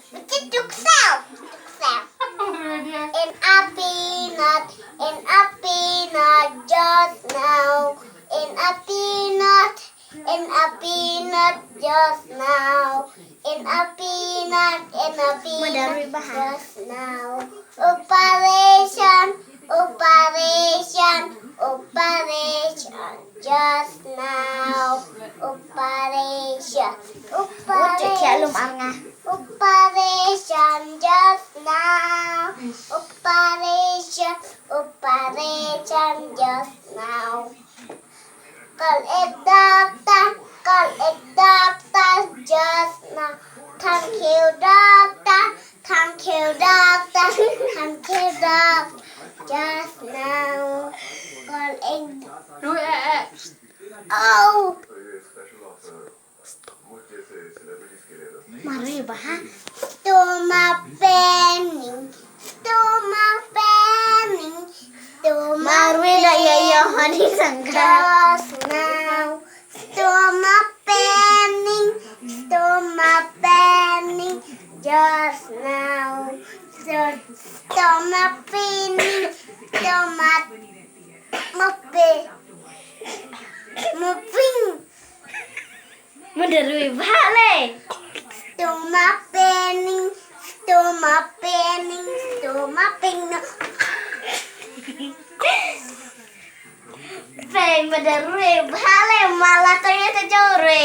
Tuk self. In a peanut just now. In a peanut just now. In a peanut just now. Operation just now. Operation just now. Operation just now. Call it doctor just now. Thank you doctor just now. Call it oh. Mari bah. Stomach paining. Marwi na yayo hani sangka. Just now. Stomach paining. Just now. Stomach paining. Moving. Menderui bale. Stomach paining. Fe menderui bale malah ternyata jore.